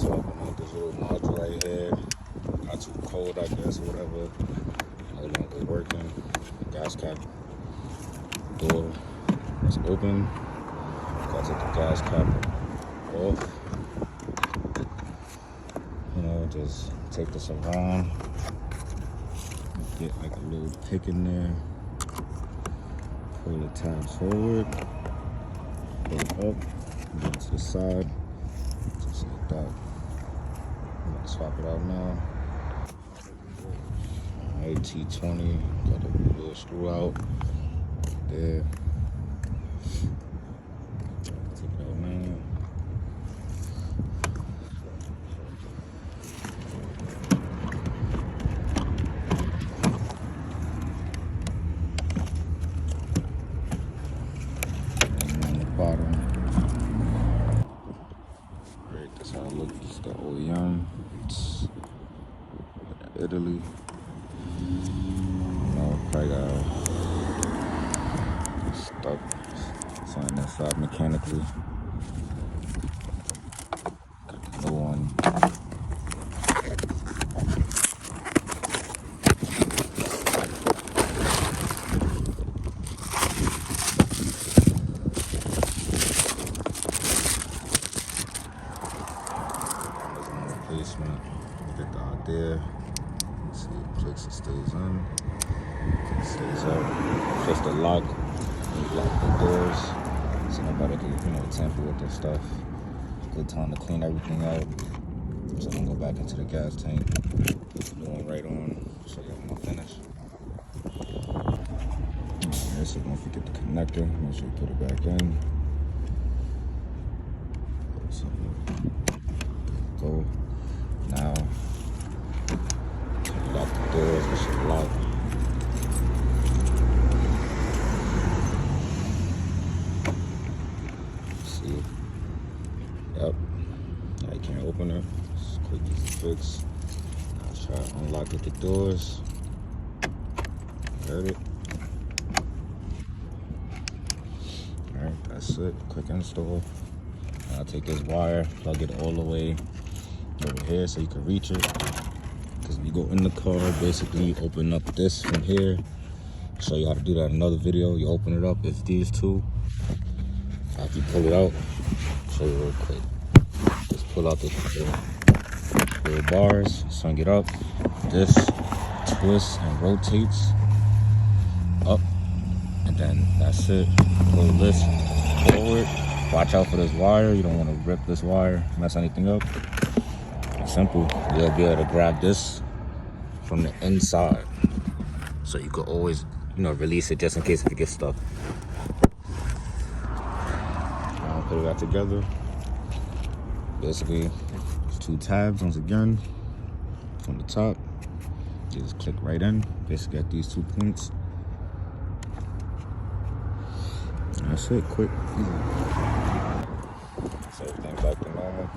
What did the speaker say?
So I got this little module right here. Got too cold, I guess, or whatever. No longer working. Gas cap door is open. Gotta take the gas cap off. You know, just take this around. Get like a little pick in there. Pull the tabs forward. Pull it up. Go to the side. Just like that. I'm gonna swap it out now. Alright, T20. Got a little screw out there. Take it out now. And on the bottom. Great, that's how it looks. It's the OEM. It's Italy. Probably got stuck something inside mechanically. Got the new one. There's no replacement. Get the out there. See, it clicks, it stays in. It stays out. Just a lock. You lock the doors so nobody can, tamper with this stuff. Good time to clean everything out. So I'm gonna go back into the gas tank. Put the new one right on. Show you how I'm finish. Alright, so don't forget the connector. Make sure you put it back in. So, go. Now, lock the doors. It should lock. Yep. Now you can't open it. It's quick, easy fix. I'll try to unlock with the doors. Heard it. Alright, that's it. Quick install. I'll take this wire, plug it all the way over here so you can reach it. Because when you go in the car, basically you open up this from here. I'll show you how to do that in another video. You open it up, it's these two. After you pull it out, show you real quick. Just pull out the little bars, swing it up. This twists and rotates up, and then that's it. Pull this forward. Watch out for this wire. You don't want to rip this wire, mess anything up. It's simple. You'll be able to grab this from the inside, so you could always, release it just in case if it gets stuck. Put it back together. Basically, it's two tabs once again from the top. You just click right in. Basically at these 2 points. And that's it. Quick, easy. So everything back to normal.